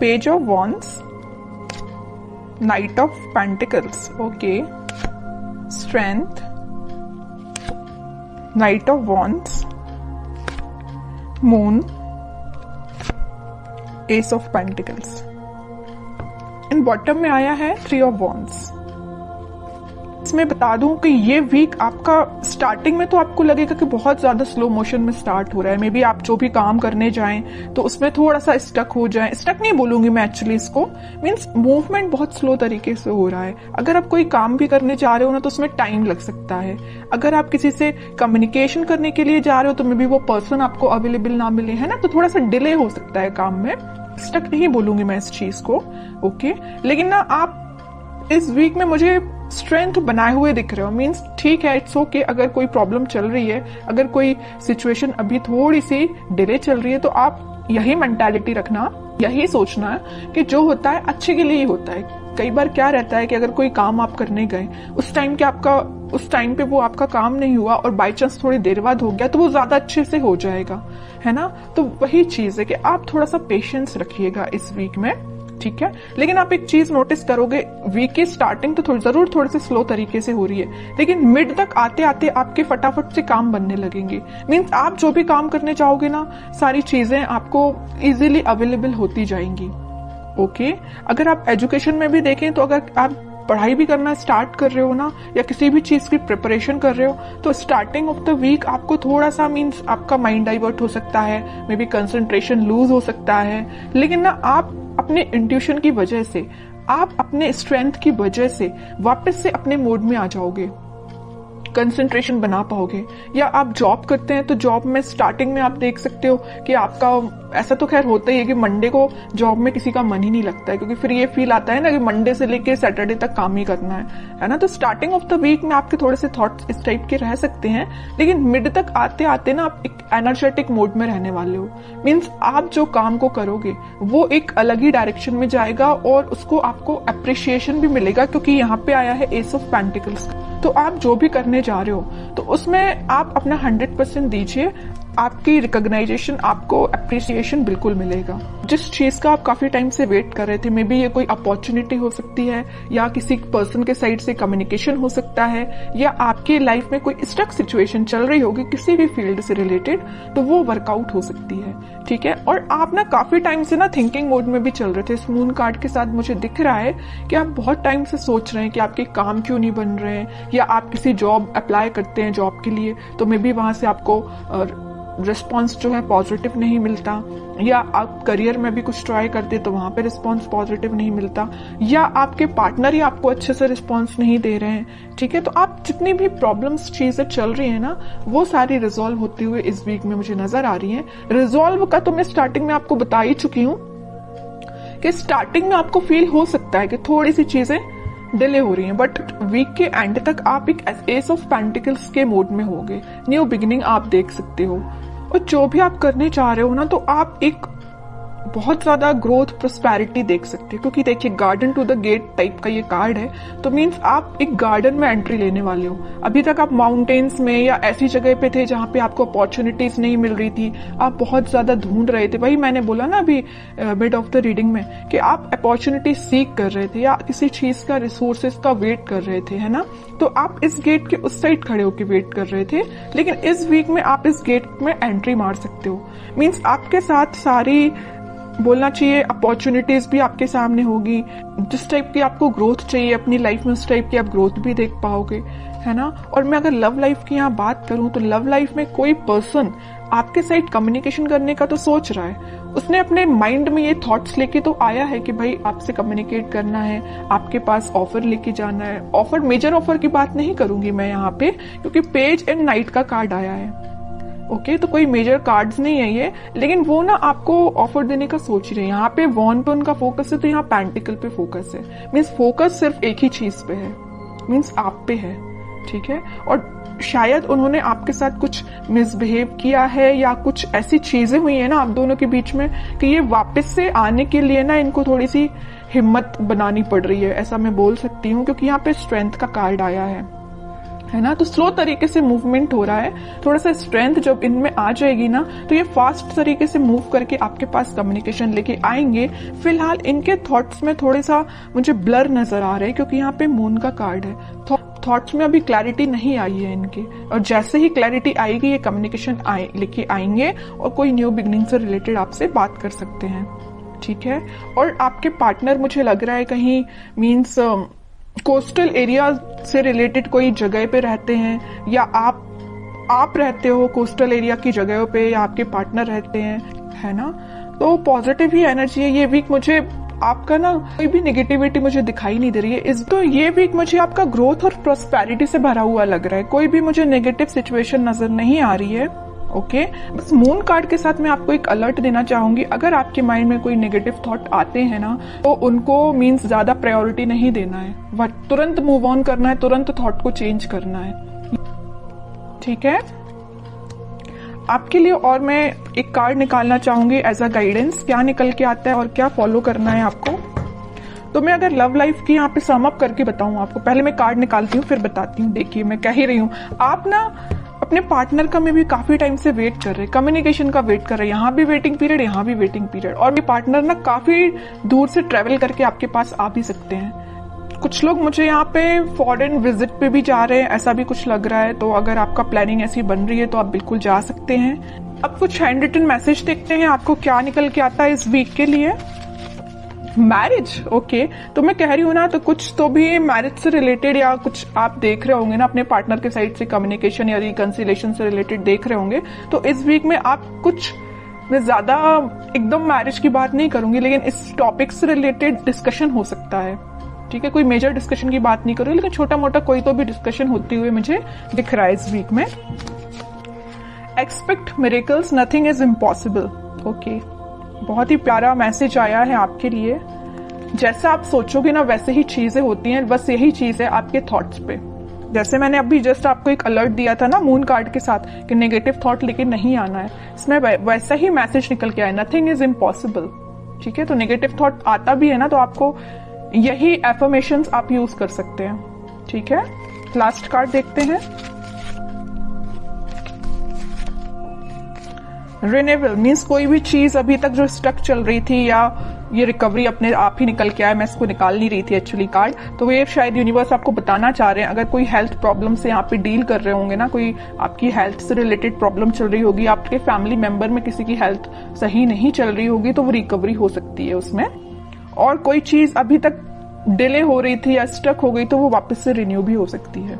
Page of wands, night of pentacles, okay, strength, night of wands, moon, S of pentacles. In bottom में आया है three of wands. इसमें बता दूं कि ये वीक आपका स्टार्टिंग में तो आपको लगेगा कि बहुत ज्यादा स्लो मोशन में स्टार्ट हो रहा है। मे बी आप जो भी काम करने जाएं तो उसमें थोड़ा सा स्टक हो जाए। स्टक नहीं बोलूंगी मैं एक्चुअली इसको, मीन्स मूवमेंट बहुत स्लो तरीके से हो रहा है। अगर आप कोई काम भी करने जा रहे हो ना तो उसमें टाइम लग सकता है। अगर आप किसी से कम्युनिकेशन करने के लिए जा रहे हो तो मे बी वो पर्सन आपको अवेलेबल ना मिले, है ना, तो थोड़ा सा डिले हो सकता है काम में। स्टक नहीं बोलूंगी मैं इस चीज को, ओके। लेकिन ना आप इस वीक में मुझे स्ट्रेंथ बनाए हुए दिख रहे हो, मीन्स ठीक है, इट्स ओके। अगर कोई प्रॉब्लम चल रही है, अगर कोई सिचुएशन अभी थोड़ी सी डिले चल रही है, तो आप यही मेंटालिटी रखना, यही सोचना है कि जो होता है अच्छे के लिए ही होता है। कई बार क्या रहता है कि अगर कोई काम आप करने गए, उस टाइम पे वो आपका काम नहीं हुआ और बाई चांस थोड़ी देर बाद हो गया तो वो ज्यादा अच्छे से हो जाएगा, है ना। तो वही चीज है कि आप थोड़ा सा पेशेंस रखिएगा इस वीक में, ठीक है। लेकिन आप एक चीज नोटिस करोगे, वीक की स्टार्टिंग तो जरूर थोड़ी सी स्लो तरीके से हो रही है, लेकिन मिड तक आते आते आपके फटाफट से काम बनने लगेंगे। मीन्स आप जो भी काम करने चाहोगे ना, सारी चीजें आपको इजीली अवेलेबल होती जाएंगी, ओके। अगर आप एजुकेशन में भी देखें तो अगर आप पढ़ाई भी करना स्टार्ट कर रहे हो ना, या किसी भी चीज की प्रिपरेशन कर रहे हो, तो स्टार्टिंग ऑफ द वीक आपको थोड़ा सा मीन्स आपका माइंड डाइवर्ट हो सकता है, मे बी कंसंट्रेशन लूज हो सकता है। लेकिन ना आप अपने इंट्यूशन की वजह से, आप अपने स्ट्रेंथ की वजह से वापस से अपने मोड में आ जाओगे, कंसंट्रेशन बना पाओगे। या आप जॉब करते हैं तो जॉब में स्टार्टिंग में आप देख सकते हो कि आपका, ऐसा तो खैर होता ही है कि मंडे को जॉब में किसी का मन ही नहीं लगता है, क्योंकि फिर ये फील आता है ना कि मंडे से लेके सैटरडे तक काम ही करना है ना। तो स्टार्टिंग ऑफ द वीक में आपके थोड़े से थॉट्स इस टाइप के रह सकते हैं, लेकिन मिड तक आते आते ना आप एक एनर्जेटिक मोड में रहने वाले हो। मीन्स आप जो काम को करोगे वो एक अलग ही डायरेक्शन में जाएगा और उसको आपको अप्रिशिएशन भी मिलेगा, क्योंकि यहाँ पे आया है एस ऑफ पेंटिकल्स। तो आप जो भी करने जा रहे हो तो उसमें आप अपना 100% दीजिए, आपकी रिकॉग्नाइजेशन, आपको अप्रिसिएशन बिल्कुल मिलेगा। जिस चीज का आप काफी टाइम से वेट कर रहे थे, मे बी ये कोई अपॉर्चुनिटी हो सकती है, या किसी पर्सन के साइड से कम्युनिकेशन हो सकता है, या आपके लाइफ में कोई स्टक सिचुएशन चल रही होगी किसी भी फील्ड से रिलेटेड, तो वो वर्कआउट हो सकती है, ठीक है। और आप ना काफी टाइम से ना थिंकिंग मोड में भी चल रहे थे। इस मून कार्ड के साथ मुझे दिख रहा है कि आप बहुत टाइम से सोच रहे हैं कि आपके काम क्यों नहीं बन रहे हैं, या आप किसी जॉब अप्लाई करते हैं जॉब के लिए तो मे बी वहां से आपको रिस्पॉन्स जो है पॉजिटिव नहीं मिलता, या आप करियर में भी कुछ ट्राई करते तो वहां पे रिस्पॉन्स पॉजिटिव नहीं मिलता, या आपके पार्टनर ही आपको अच्छे से रिस्पॉन्स नहीं दे रहे हैं, ठीक है। तो आप जितनी भी प्रॉब्लम्स चीजें चल रही है ना, वो सारी रिजॉल्व होते हुए इस वीक में मुझे नजर आ रही है। रिजॉल्व का तो मैं स्टार्टिंग में आपको बता ही चुकी हूँ कि स्टार्टिंग में आपको फील हो सकता है कि थोड़ी सी चीजें डिले हो रही हैं, बट वीक के एंड तक आप एक एस ऑफ पेंटिकल्स के मोड में होगे। न्यू बिगिनिंग आप देख सकते हो, और जो भी आप करने चाह रहे हो ना, तो आप एक बहुत ज्यादा ग्रोथ, प्रोस्पेरिटी देख सकते हो। क्योंकि देखिए, garden to the gate type का ये कार्ड है, तो मीन्स आप एक गार्डन में एंट्री लेने वाले हो। अभी तक आप माउंटेन्स में या ऐसी जगह पे थे जहां पे आपको अपॉर्चुनिटीज नहीं मिल रही थी, आप बहुत ज्यादा ढूंढ रहे थे। वही मैंने बोला ना अभी मिड ऑफ द रीडिंग में कि आप अपॉर्चुनिटी सीख कर रहे थे, या किसी चीज का, रिसोर्सेज का वेट कर रहे थे, है ना। तो आप इस गेट के उस साइड खड़े होकर वेट कर रहे थे, लेकिन इस वीक में आप इस गेट में एंट्री मार सकते हो। मीन्स आपके साथ सारी, बोलना चाहिए, अपॉर्चुनिटीज भी आपके सामने होगी। जिस टाइप की आपको ग्रोथ चाहिए अपनी लाइफ में, उस टाइप की आप ग्रोथ भी देख पाओगे, है ना। और मैं अगर लव लाइफ की यहाँ बात करूं तो लव लाइफ में कोई पर्सन आपके साथ कम्युनिकेशन करने का तो सोच रहा है, उसने अपने माइंड में ये थॉट्स लेके तो आया है कि भाई आपसे कम्युनिकेट करना है, आपके पास ऑफर लेके जाना है। ऑफर, मेजर ऑफर की बात नहीं करूंगी मैं यहाँ पे, क्योंकि पेज एंड नाइट का कार्ड आया है, ओके। तो कोई मेजर कार्ड्स नहीं है ये, लेकिन वो ना आपको ऑफर देने का सोच रहे हैं। यहाँ पे वॉन पे उनका फोकस है, तो यहाँ पेंटिकल पे फोकस है। मीन्स फोकस सिर्फ एक ही चीज पे है, मीन्स आप पे है, ठीक है। और शायद उन्होंने आपके साथ कुछ मिसबिहेव किया है, या कुछ ऐसी चीजें हुई है ना आप दोनों के बीच में कि ये वापस से आने के लिए ना इनको थोड़ी सी हिम्मत बनानी पड़ रही है, ऐसा मैं बोल सकती हूँ। क्योंकि यहाँ पे स्ट्रेंथ का कार्ड आया है है ना। तो स्लो तरीके से मूवमेंट हो रहा है, थोड़ा सा स्ट्रेंथ जब इनमें आ जाएगी ना तो ये फास्ट तरीके से मूव करके आपके पास कम्युनिकेशन लेके आएंगे। फिलहाल इनके थॉट्स में थोड़े सा मुझे ब्लर नजर आ रहे हैं, क्योंकि यहाँ पे मून का कार्ड है। थॉट्स में अभी क्लैरिटी नहीं आई है इनके, और जैसे ही क्लैरिटी आएगी ये कम्युनिकेशन लेके आएंगे और कोई न्यू बिगनिंग से रिलेटेड आपसे बात कर सकते हैं, ठीक है। और आपके पार्टनर मुझे लग रहा है कहीं मीन्स कोस्टल एरिया से रिलेटेड कोई जगह पे रहते हैं, या आप रहते हो कोस्टल एरिया की जगहों पे, या आपके पार्टनर रहते हैं, है ना। तो पॉजिटिव ही एनर्जी है ये वीक। मुझे आपका ना कोई भी नेगेटिविटी मुझे दिखाई नहीं दे रही है तो ये वीक मुझे आपका ग्रोथ और प्रॉस्पेरिटी से भरा हुआ लग रहा है। कोई भी मुझे नेगेटिव सिचुएशन नजर नहीं आ रही है, ओके। बस मून कार्ड के साथ मैं आपको एक अलर्ट देना चाहूंगी, अगर आपके माइंड में कोई नेगेटिव थॉट आते हैं ना तो उनको मीन्स ज्यादा प्रायोरिटी नहीं देना है, तुरंत मूव ऑन करना है, तुरंत थॉट को चेंज करना है, ठीक है आपके लिए। और मैं एक कार्ड निकालना चाहूंगी एज अ गाइडेंस, क्या निकल के आता है और क्या फॉलो करना है आपको। तो मैं अगर लव लाइफ की यहाँ पे सम अप करके बताऊं आपको, पहले मैं कार्ड निकालती हूँ फिर बताती हूँ। देखिए मैं कह ही रही हूँ, आप ना अपने पार्टनर का में भी काफी टाइम से वेट कर रहे हैं, कम्युनिकेशन का वेट कर रहे हैं, यहाँ भी वेटिंग पीरियड, यहाँ भी वेटिंग पीरियड। और ये पार्टनर ना काफी दूर से ट्रेवल करके आपके पास आ भी सकते हैं। कुछ लोग मुझे यहाँ पे फॉरेन विजिट पे भी जा रहे हैं, ऐसा भी कुछ लग रहा है। तो अगर आपका प्लानिंग ऐसी बन रही है तो आप बिल्कुल जा सकते हैं। अब कुछ हैंड रिटन मैसेज देखते हैं आपको क्या निकल के आता है इस वीक के लिए। Marriage, okay. तो मैं कह रही हूँ ना, तो कुछ तो भी मैरिज से रिलेटेड या कुछ आप देख रहे होंगे ना, अपने पार्टनर के साइड से कम्युनिकेशन या रिकंसिलेशन से रिलेटेड देख रहे होंगे। तो इस वीक में आप कुछ, मैं ज्यादा एकदम मैरिज की बात नहीं करूंगी, लेकिन इस टॉपिक से रिलेटेड डिस्कशन हो सकता है, ठीक है। कोई मेजर डिस्कशन की बात नहीं करूंगी, लेकिन छोटा मोटा कोई तो भी डिस्कशन होती हुई मुझे दिख रहा है इस वीक में। Expect miracles, nothing is impossible, okay. बहुत ही प्यारा मैसेज आया है आपके लिए। जैसा आप सोचोगे ना वैसे ही चीजें होती हैं, बस यही चीज है आपके थॉट्स पे। जैसे मैंने अभी जस्ट आपको एक अलर्ट दिया था ना मून कार्ड के साथ कि नेगेटिव थॉट लेके नहीं आना है, इसमें वैसा ही मैसेज निकल के आया, नथिंग इज इम्पॉसिबल, ठीक है। तो नेगेटिव थॉट आता भी है ना तो आपको यही एफर्मेशंस आप यूज कर सकते हैं, ठीक है। लास्ट कार्ड देखते हैं, रिन्यूअल मीन्स कोई भी चीज अभी तक जो स्टक चल रही थी या ये रिकवरी अपने आप ही निकल के आया, मैं इसको निकाल नहीं रही थी एक्चुअली कार्ड। तो ये शायद यूनिवर्स आपको बताना चाह रहे हैं, अगर कोई हेल्थ प्रॉब्लम से यहाँ पे डील कर रहे होंगे ना, कोई आपकी हेल्थ से रिलेटेड प्रॉब्लम चल रही होगी, आपके फैमिली मेंबर में किसी की हेल्थ सही नहीं चल रही होगी, तो वो रिकवरी हो सकती है उसमें। और कोई चीज अभी तक डिले हो रही थी या स्टक हो गई तो वो वापस से रिन्यू भी हो सकती है।